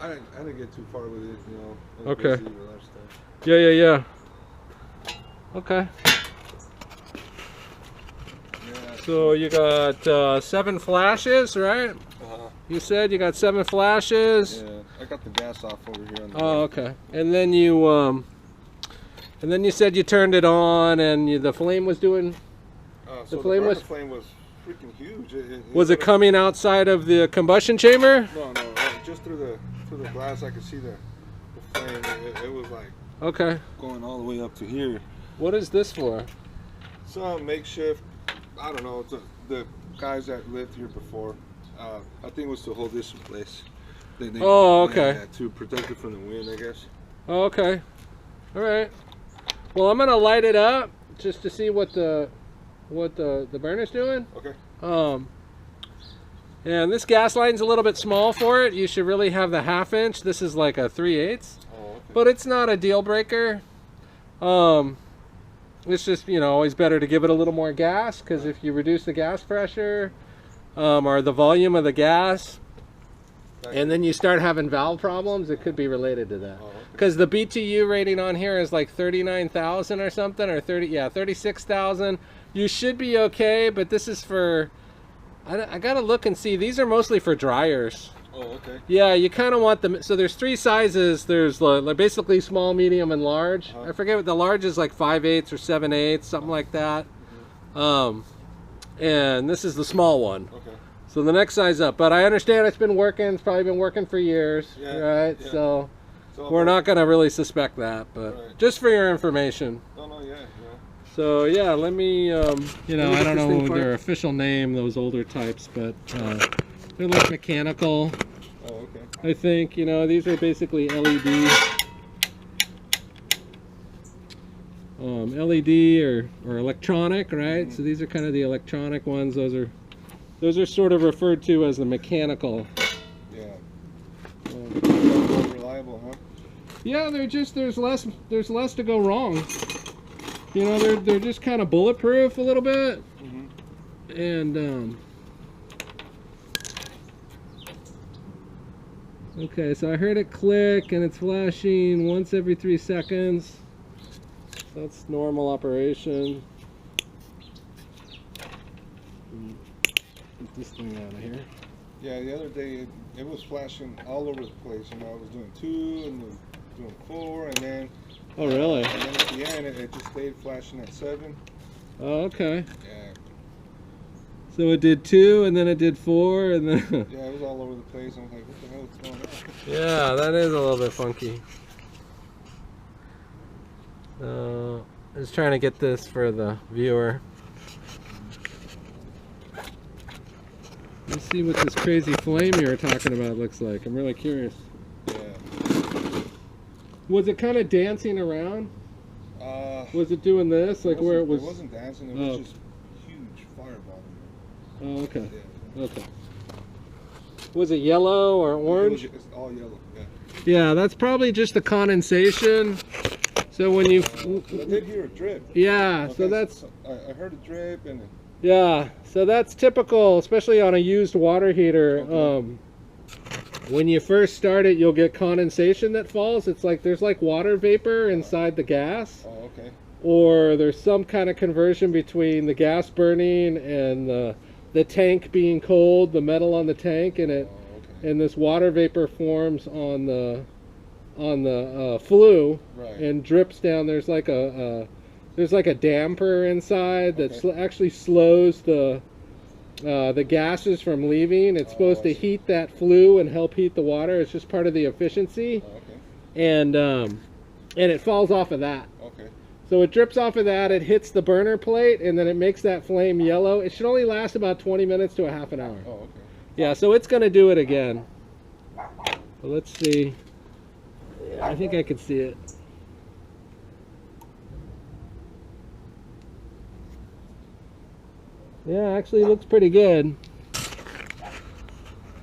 I didn't get too far with it, you know. I was Okay. busy with other stuff. Yeah. Okay. Yeah. So you got 7 flashes, right? You said you got 7 flashes. Yeah. I got the gas off over here on the Oh, okay. And then you said you turned it on and the flame was doing. So the flame was flame was freaking huge. Was it coming outside of the combustion chamber? No, just through the glass I could see the flame. It was like going all the way up to here. What is this for? Some makeshift. I don't know. The guys that lived here before. I think it was to hold this in place. To protect it from the wind, I guess. Oh, okay. All right. Well, I'm gonna light it up just to see what the burner's doing. Okay. And this gas line's a little bit small for it. You should really have the 1/2 inch. This is like a 3/8. Oh, okay. But it's not a deal breaker. It's just, you know, always better to give it a little more gas, because if you reduce the gas pressure or the volume of the gas, and then you start having valve problems, it could be related to that. Because the BTU rating on here is like 39,000 or something, or 36,000. You should be okay, but this is for, I gotta look and see. These are mostly for dryers. Oh, okay. Yeah, you kind of want them. So there's 3 sizes. There's like basically small, medium, and large. I forget what the large is, like 5/8 or 7/8, something like that. And this is the small one. Okay. So the next size up. But I understand it's been working. It's probably been working for years, right? Yeah. So we're not gonna really suspect that, but just for your information. Yeah. So yeah, let me. You know, I don't know their official name, those older types, but they're like mechanical. Oh, okay. I think, you know, these are basically LED. LED or electronic, right? So these are kind of the electronic ones. Those are sort of referred to as the mechanical. Yeah. More reliable, huh? Yeah, there's less to go wrong. You know, they're just kind of bulletproof a little bit. And okay, so I heard it click and it's flashing once every 3 seconds. That's normal operation. Get this thing out of here. Yeah, the other day it was flashing all over the place. You know, I was doing 2 and then doing 4, and then. Oh, really? And then at the end, it just stayed flashing at 7. Oh, okay. Yeah. So it did 2, and then it did 4, and then. Yeah, it was all over the place. I was like, what the hell is going on? Yeah, that is a little bit funky. I'm just trying to get this for the viewer. Let's see what this crazy flame you were talking about looks like. I'm really curious. Yeah. Was it kind of dancing around? Was it doing this, like where it was? It wasn't dancing. It was just huge fireball. Oh, okay. Yeah. Okay. Was it yellow or orange? It's all yellow. Yeah. Yeah, that's probably just the condensation. So when you, I did hear a drip. yeah, Okay, so that's. I heard a drip and. Yeah, so that's typical, especially on a used water heater. Okay. When you first start it, you'll get condensation that falls. It's like there's like water vapor inside the gas. Oh, okay. Or there's some kind of conversion between the gas burning and the tank being cold, the metal on the tank, and it and this water vapor forms on the flue and drips down. There's like a damper inside that actually slows the gases from leaving. It's supposed to heat that flue and help heat the water. It's just part of the efficiency. And it falls off of that. So it drips off of that, it hits the burner plate, and then it makes that flame yellow. It should only last about 20 minutes to a half an hour. Yeah, so it's going to do it again. Well, let's see. Yeah, I think I can see it. Yeah, actually it looks pretty good.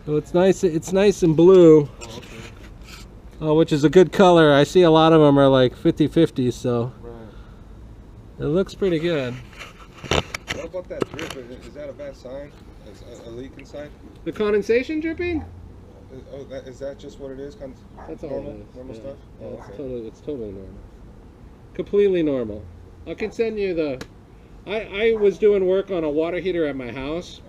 So it's nice and blue. Which is a good color. I see a lot of them are like 50-50, so it looks pretty good. What about that drip? Is that a bad sign? Is a leak inside? The condensation dripping? Is that just what it is? Kind of That's all normal, it is. normal Yeah. stuff. Yeah, Oh, it's okay. totally normal. Completely normal. I can send you the. I was doing work on a water heater at my house,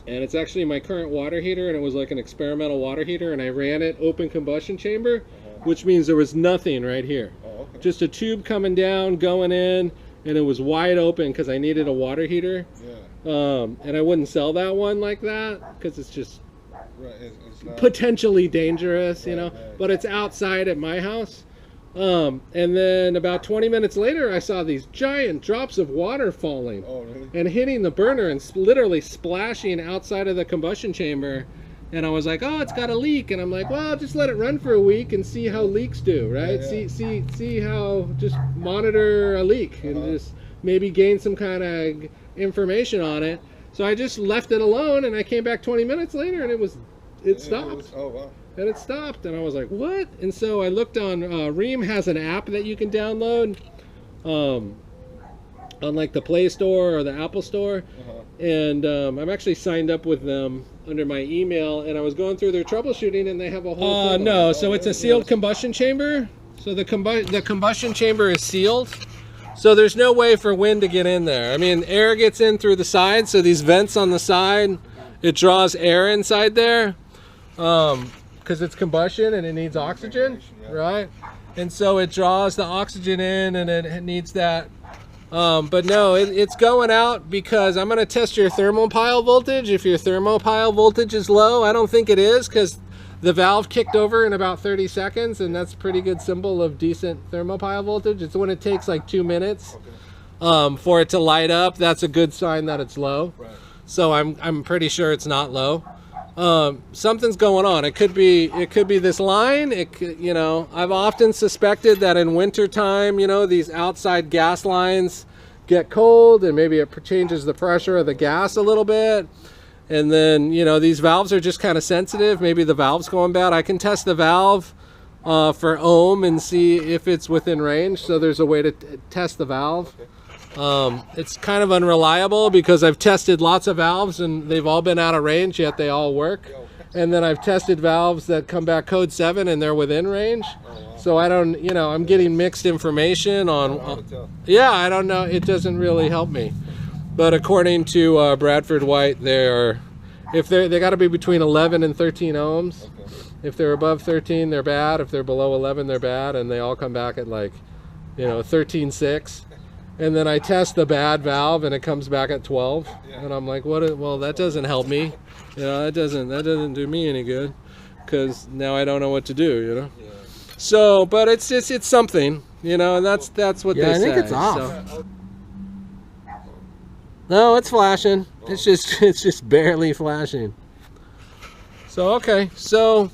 and it's actually my current water heater, and it was like an experimental water heater, and I ran it open combustion chamber, which means there was nothing right here. Oh, okay. Just a tube coming down, going in, and it was wide open because I needed a water heater. Yeah. And I wouldn't sell that one like that because it's just Right. It's not. potentially dangerous, you know. Right. But it's outside at my house. And then about 20 minutes later, I saw these giant drops of water falling Oh, really? and hitting the burner and literally splashing outside of the combustion chamber. And I was like, oh, it's got a leak. And I'm like, well, just let it run for a week and see how leaks do, right? Yeah. See how, just monitor a leak and just maybe gain some kind of information on it. So I just left it alone, and I came back 20 minutes later, and it stopped. Oh, wow. And it stopped, and I was like, what? And so I looked on, Rheem has an app that you can download on like the Play Store or the Apple Store. And I'm actually signed up with them under my email, and I was going through their troubleshooting, and they have a whole thing. No, so it's a sealed combustion chamber. So the combustion chamber is sealed. So there's no way for wind to get in there. I mean, air gets in through the side, so these vents on the side, it draws air inside there. Because it's combustion and it needs oxygen, right? And so it draws the oxygen in, and it needs that. But no, it's going out because I'm going to test your thermopile voltage. If your thermopile voltage is low, I don't think it is, because the valve kicked over in about 30 seconds, and that's a pretty good symbol of decent thermopile voltage. It's when it takes like 2 minutes for it to light up. That's a good sign that it's low. Right. So I'm pretty sure it's not low. Something's going on. It could be this line. You know, I've often suspected that in winter time, you know, these outside gas lines get cold, and maybe it changes the pressure of the gas a little bit. And then, you know, these valves are just kind of sensitive. Maybe the valve's going bad. I can test the valve for ohm and see if it's within range. So there's a way to test the valve. It's kind of unreliable because I've tested lots of valves and they've all been out of range, yet they all work. And then I've tested valves that come back code 7 and they're within range. So I don't, you know, I'm getting mixed information on, yeah, I don't know. It doesn't really help me. But according to Bradford White, they got to be between 11 and 13 ohms. If they're above 13, they're bad. If they're below 11, they're bad. And they all come back at like, you know, 13.6. And then I test the bad valve, and it comes back at 12. And I'm like, what? Well, that doesn't help me. You know, that doesn't do me any good, because now I don't know what to do. You know. Yeah. So, but it's something. You know, and that's what they say. I think it's off. So. No, it's flashing. It's just barely flashing. So okay, so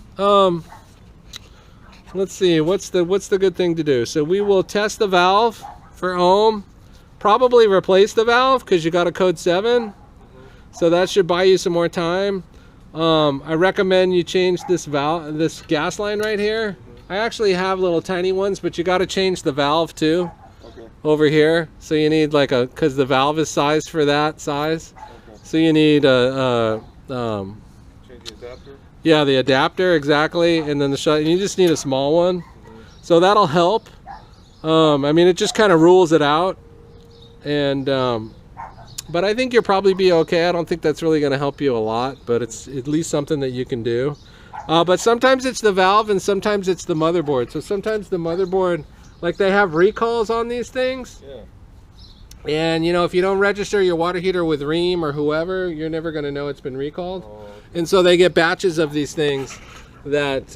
let's see. What's the good thing to do? So we will test the valve for ohm. Probably replace the valve because you got a code 7, so that should buy you some more time. I recommend you change this gas line right here. I actually have little tiny ones, but you got to change the valve too. Over here, so you need like because the valve is sized for that size. So you need change the adapter. Yeah, the adapter, exactly, and then the shut. You just need a small one, so that'll help. I mean, it just kind of rules it out. And but I think you'll probably be okay. I don't think that's really going to help you a lot, but it's at least something that you can do. But sometimes it's the valve and sometimes it's the motherboard. So sometimes the motherboard, like they have recalls on these things. Yeah. And you know, if you don't register your water heater with Rheem or whoever, you're never going to know it's been recalled. Oh, okay. And so they get batches of these things that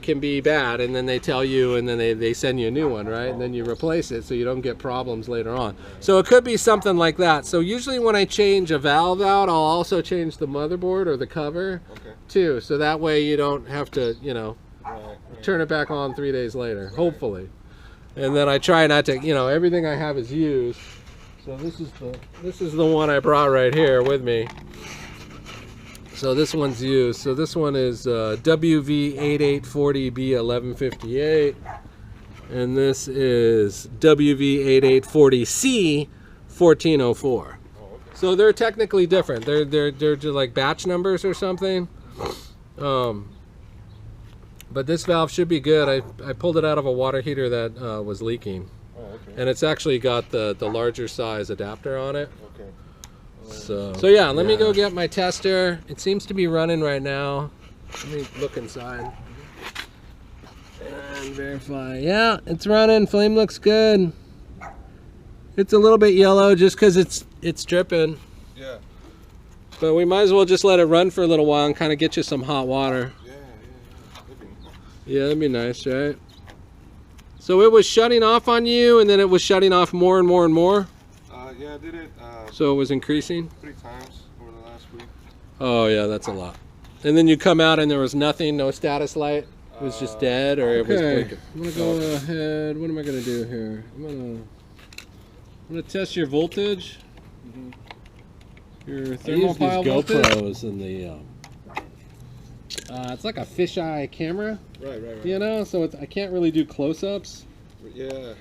can be bad, and then they tell you, and then they send you a new one, right? And then you replace it so you don't get problems later on. So it could be something like that. So usually when I change a valve out, I'll also change the motherboard or the cover too, so that way you don't have to, you know, turn it back on 3 days later, hopefully. And then I try not to, you know, everything I have is used. So this is the one I brought right here with me. So this one's used. So this one is WV8840B1158, and this is WV8840C1404. So they're technically different. They're just like batch numbers or something. But this valve should be good. I pulled it out of a water heater that was leaking. Oh, okay. And it's actually got the larger size adapter on it. Okay. So yeah, let me go get my tester. It seems to be running right now. Let me look inside and verify. Yeah, it's running. Flame looks good. It's a little bit yellow just because it's dripping. Yeah. But we might as well just let it run for a little while and kind of get you some hot water. Yeah, that'd be nice, right? So it was shutting off on you, and then it was shutting off more and more and more? Yeah, I did it. So it was increasing? 3 times over the last week. Oh, yeah, that's a lot. And then you come out and there was nothing, no status light? It was just dead, or it was blinking? I'm going to go ahead. What am I going to do here? I'm going to test your voltage. Your thermopile voltage. GoPros in the... it's like a fisheye camera. Right. You know, so I can't really do close-ups. Yeah.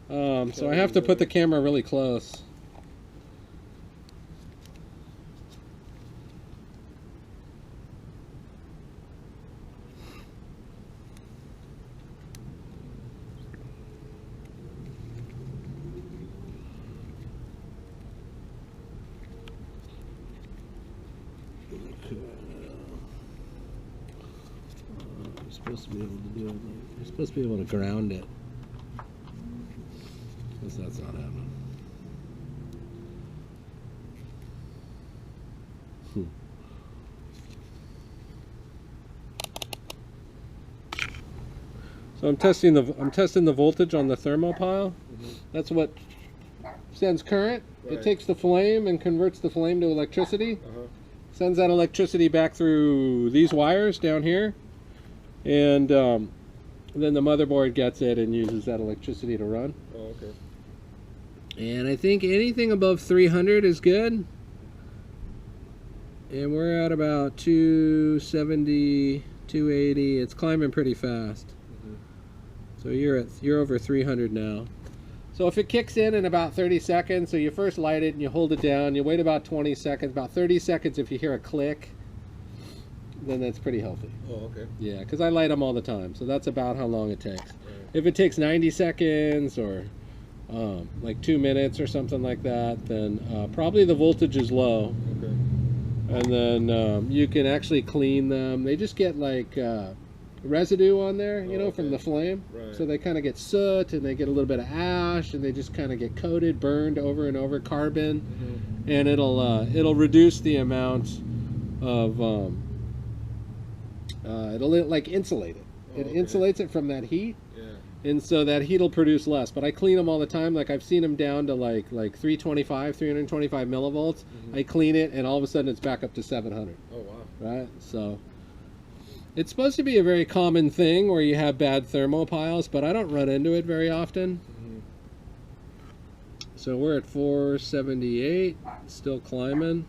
So I have to put the camera really close. Supposed to be able to do it. You're supposed to be able to ground it. Guess that's not happening. So I'm testing the voltage on the thermopile. That's what sends current. It takes the flame and converts the flame to electricity. Sends that electricity back through these wires down here. And then the motherboard gets it and uses that electricity to run. Oh, okay. And I think anything above 300 is good. And we're at about 270, 280. It's climbing pretty fast. So you're over 300 now. So if it kicks in about 30 seconds, so you first light it and you hold it down, you wait about 20 seconds, about 30 seconds if you hear a click, then that's pretty healthy. Oh, okay. Yeah, because I light them all the time, so that's about how long it takes. Right. If it takes 90 seconds or like 2 minutes or something like that, then probably the voltage is low. Okay. And then you can actually clean them. They just get like residue on there, you know, from the flame. Right. So they kind of get soot and they get a little bit of ash and they just kind of get coated, burned over and over, carbon, and it'll reduce the amount of it'll like insulate it. It insulates it from that heat. Yeah. And so that heat will produce less. But I clean them all the time. Like I've seen them down to like 325 millivolts. I clean it and all of a sudden it's back up to 700. Oh wow. Right? So it's supposed to be a very common thing where you have bad thermopiles, but I don't run into it very often. So we're at 478, still climbing.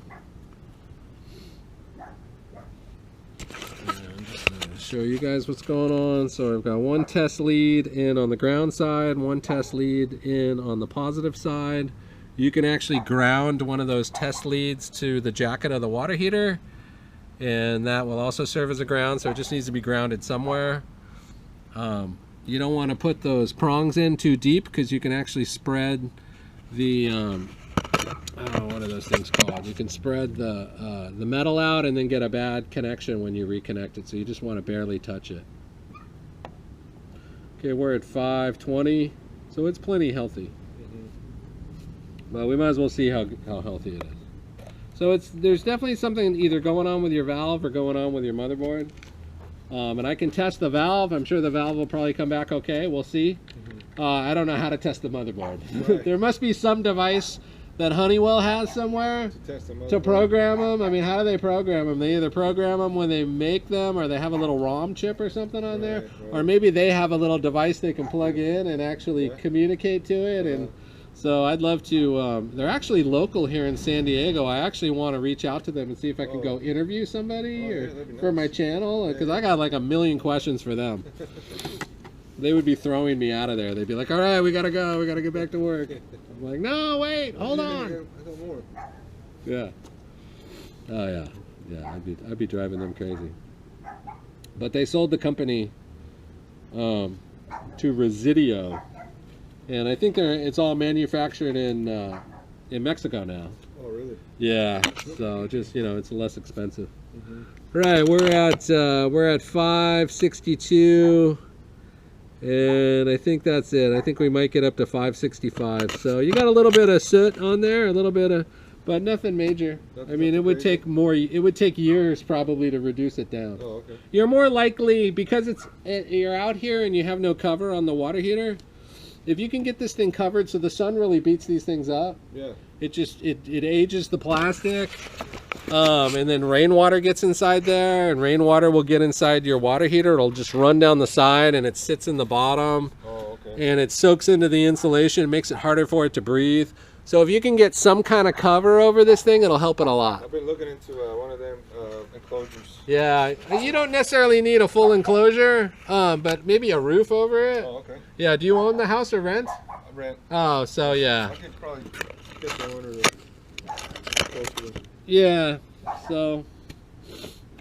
Show you guys what's going on. So I've got one test lead in on the ground side, one test lead in on the positive side. You can actually ground one of those test leads to the jacket of the water heater, and that will also serve as a ground, so it just needs to be grounded somewhere. You don't want to put those prongs in too deep because you can actually spread the I don't know, what are those things called? You can spread the metal out and then get a bad connection when you reconnect it, so you just want to barely touch it. Okay, we're at 520, so it's plenty healthy. But we might as well see how healthy it is. So there's definitely something either going on with your valve or going on with your motherboard. And I can test the valve. I'm sure the valve will probably come back okay. We'll see. I don't know how to test the motherboard. Right. There must be some device that Honeywell has somewhere to program them. I mean, how do they program them? They either program them when they make them, or they have a little ROM chip or something on there, or maybe they have a little device they can plug in and actually communicate to it. And so I'd love to, they're actually local here in San Diego. I actually want to reach out to them and see if I can go interview somebody for my channel, because I got like a million questions for them. They would be throwing me out of there. They'd be like, all right, we got to go. We got to get back to work. I'm like, no, wait, hold on. I got more. Yeah. Oh yeah. Yeah, I'd be driving them crazy. But they sold the company to Residio, and I think it's all manufactured in Mexico now. Oh, really? Yeah. So just it's less expensive. Right. We're at 562. And I think that's it. I think we might get up to 565. So you got a little bit of soot on there, but nothing major. I mean, it would take years probably to reduce it down. Oh, okay. You're more likely, because you're out here and you have no cover on the water heater, if you can get this thing covered so the sun really beats these things up. Yeah. It ages the plastic. And then rainwater gets inside there, and rainwater will get inside your water heater. It'll just run down the side, and it sits in the bottom. Oh, okay. And it soaks into the insulation. It makes it harder for it to breathe. So if you can get some kind of cover over this thing, it'll help it a lot. I've been looking into one of them enclosures. Yeah, you don't necessarily need a full enclosure, but maybe a roof over it. Oh, okay. Yeah, do you own the house or rent? Rent. Oh, so yeah. I could probably get the owner close to it. Yeah, so,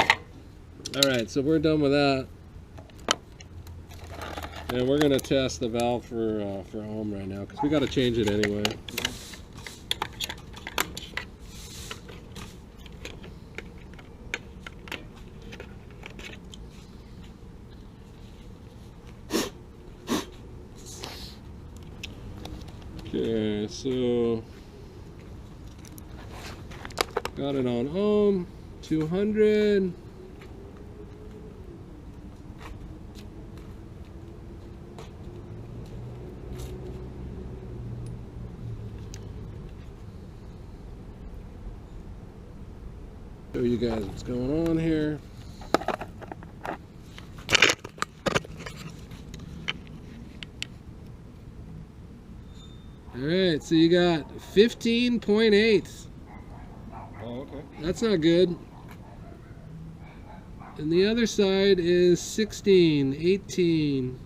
all right, so we're done with that. And we're gonna test the valve for home right now, because we gotta change it anyway. Okay, so got it on ohm, 200. Show you guys what's going on here. All right, so you got 15.8. Oh, okay. That's not good. And the other side is 16, 18,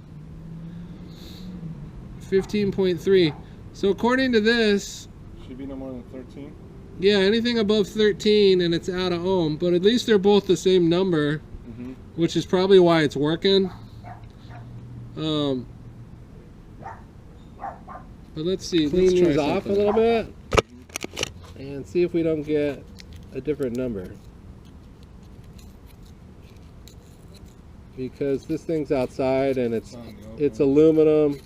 15.3. So according to this, Should be no more than 13. yeah, anything above 13 and it's out of ohm, but at least they're both the same number, which is probably why it's working. But let's see, clean these off a little bit and see if we don't get a different number. Because this thing's outside and it's aluminum.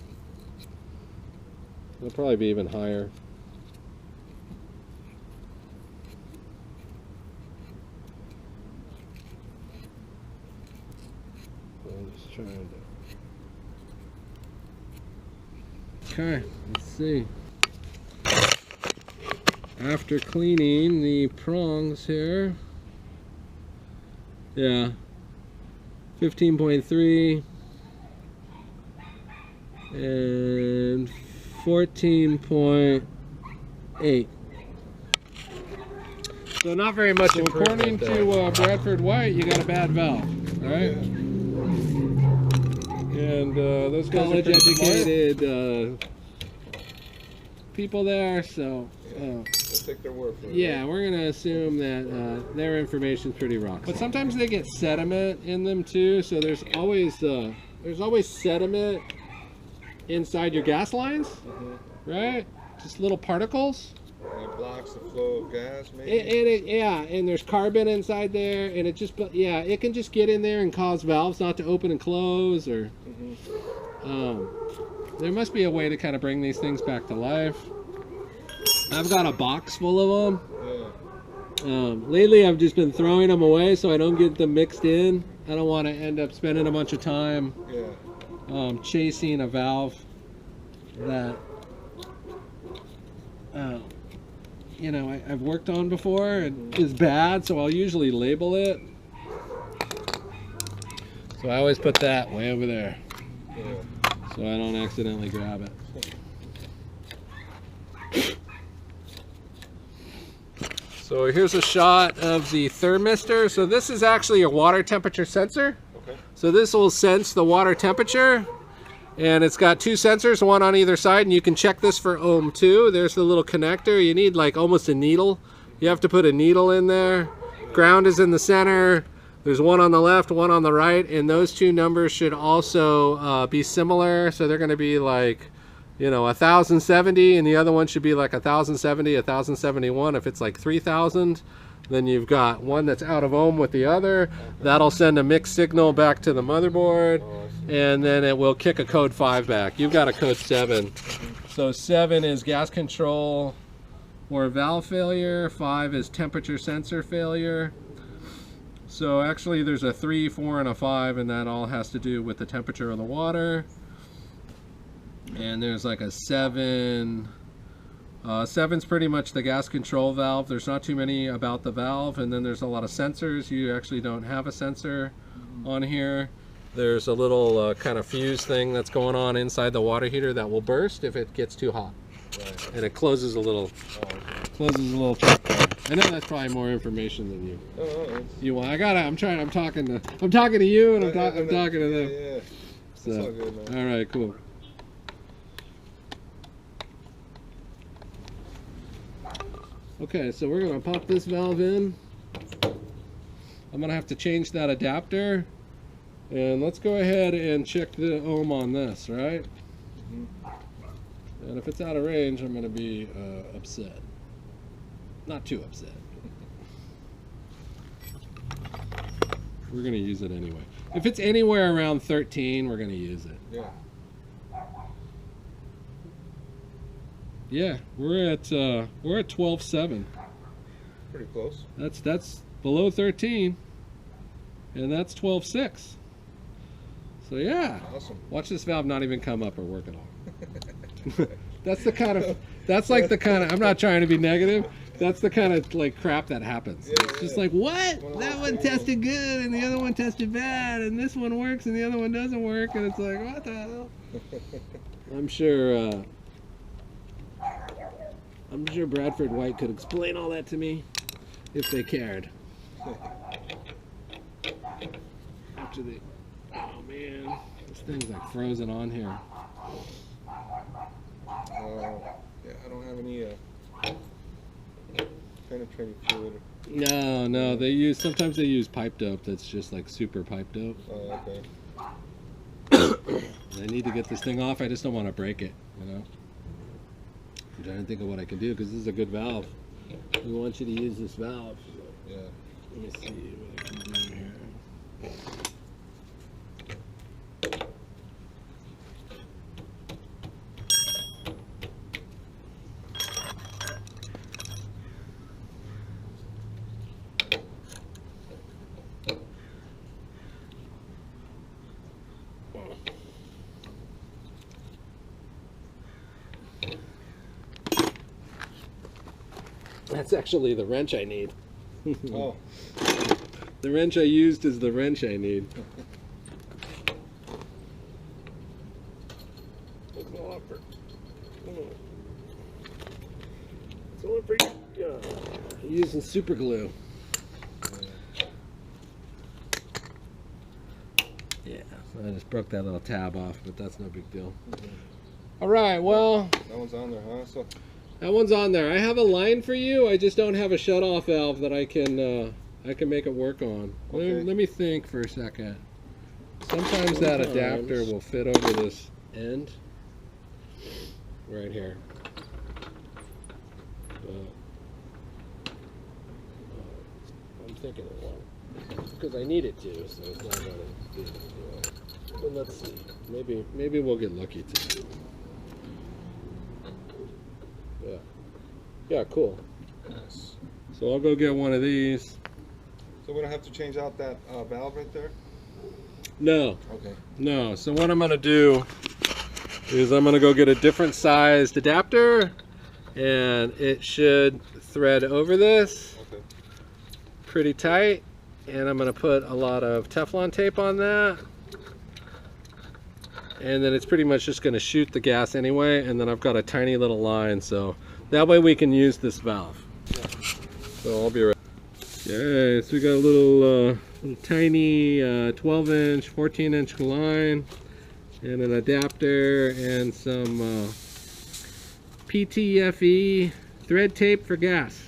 It'll probably be even higher. I'm just trying to. Okay, let's see. After cleaning the prongs here, yeah, 15.3 and 14.8. So not very much improvement. According to Bradford White, you got a bad valve, all right? And those college-educated people there, so we'll take their word for it. yeah, we're gonna assume that their information's pretty rock. But sometimes they get sediment in them too, so there's always sediment inside your gas lines, right? Just little particles. And it blocks the flow of gas, maybe. And there's carbon inside there, and it can just get in there and cause valves not to open and close, or there must be a way to kind of bring these things back to life. I've got a box full of them. Yeah. Lately, I've just been throwing them away so I don't get them mixed in. I don't want to end up spending a bunch of time chasing a valve that I've worked on before and is bad, so I'll usually label it. So I always put that way over there, so I don't accidentally grab it. So here's a shot of the thermistor. So this is actually a water temperature sensor. Okay. So this will sense the water temperature, and it's got two sensors, one on either side, and you can check this for ohm too. There's the little connector. You need like almost a needle You have to put a needle in there. Ground is in the center. There's one on the left, one on the right, and those two numbers should also be similar. So they're going to be like, you know, 1070, and the other one should be like 1070, 1071. If it's like 3000, then you've got one that's out of ohm with the other. That'll send a mixed signal back to the motherboard, and then it will kick a code 5 back. You've got a code 7. So 7 is gas control or valve failure. 5 is temperature sensor failure. So actually there's a 3, 4, and a 5, and that all has to do with the temperature of the water. And there's like a 7. 7's pretty much the gas control valve. There's not too many about the valve, and then there's a lot of sensors. You actually don't have a sensor on here. There's a little kind of fuse thing that's going on inside the water heater that will burst if it gets too hot. Right. And it closes a little. Closes a little check there. I know that's probably more information than you. You want? I'm talking to you, and I'm talking to them. Yeah. So, all good, man. all right, cool. Okay, so we're gonna pop this valve in. I'm gonna have to change that adapter, and let's go ahead and check the ohm on this, right? And if it's out of range, I'm gonna be upset. Not too upset. We're gonna use it anyway. If it's anywhere around 13, we're gonna use it. Yeah. Yeah, we're at 12.7. Pretty close. That's below 13, and that's 12.6. So yeah. Awesome. Watch this valve not even come up or work at all. That's like the kind of, I'm not trying to be negative. That's the kind of like crap that happens. Yeah, it's just like, what? That one tested good and the other one tested bad, and this one works and the other one doesn't work, and it's like, what the hell? I'm sure Bradford White could explain all that to me if they cared. After the, oh man, this thing's like frozen on here. Yeah, I don't have any penetrating fluid. No, sometimes they use pipe dope that's just like super pipe dope. Oh, okay. I need to get this thing off. I just don't want to break it, you know. I'm trying to think of what I can do because this is a good valve. We want you to use this valve. Yeah. Let me see what I can do here. That's actually the wrench I need. Oh. The wrench I used is the wrench I need. Using super glue. Yeah, I just broke that little tab off, but that's no big deal. All right, well. That one's on there, huh? So. That one's on there. I have a line for you. I just don't have a shut-off valve that I can make it work on. Okay. Let me think for a second. Sometimes that adapter will fit over this end right here. I'm thinking it won't because I need it to, so it's not going to do it. But let's see. Maybe we'll get lucky today. Yeah. Yeah, cool. Nice. So I'll go get one of these. So we don't have to change out that valve right there? No. Okay. No. So what I'm going to do is I'm going to go get a different sized adapter, and it should thread over this pretty tight, and I'm going to put a lot of Teflon tape on that. And then it's pretty much just going to shoot the gas anyway, and then I've got a tiny little line, so that way we can use this valve. So I'll be right. Okay, so we got a little tiny 12-inch, 14-inch line, and an adapter, and some PTFE thread tape for gas.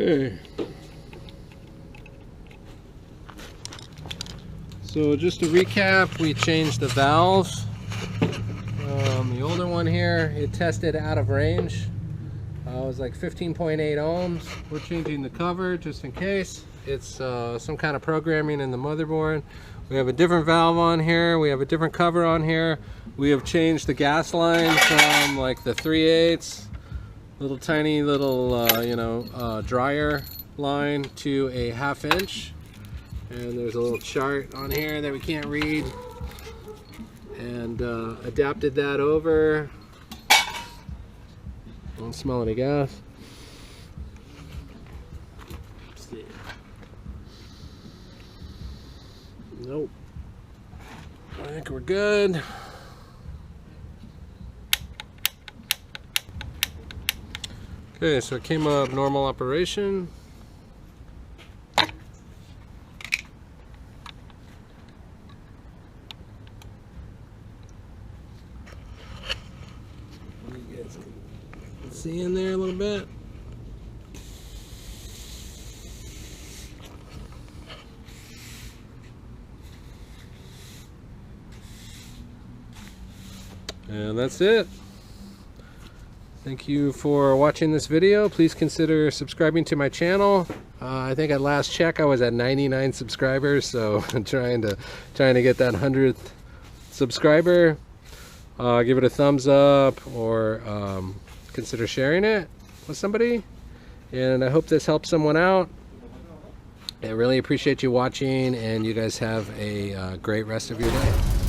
Okay. So just to recap, we changed the valves. The older one here, it tested out of range. It was like 15.8 ohms. We're changing the cover just in case. It's some kind of programming in the motherboard. We have a different valve on here. We have a different cover on here. We have changed the gas line from like the 3/8, little tiny little dryer line to a 1/2 inch. And there's a little chart on here that we can't read. And adapted that over. Don't smell any gas. Let's see. Nope. I think we're good. Okay, so it came up normal operation. You guys can see in there a little bit. And that's it. Thank you for watching this video. Please consider subscribing to my channel. I think at last check I was at 99 subscribers, so I'm trying to get that 100th subscriber. Give it a thumbs up, or consider sharing it with somebody. And I hope this helps someone out. I really appreciate you watching, and you guys have a great rest of your day.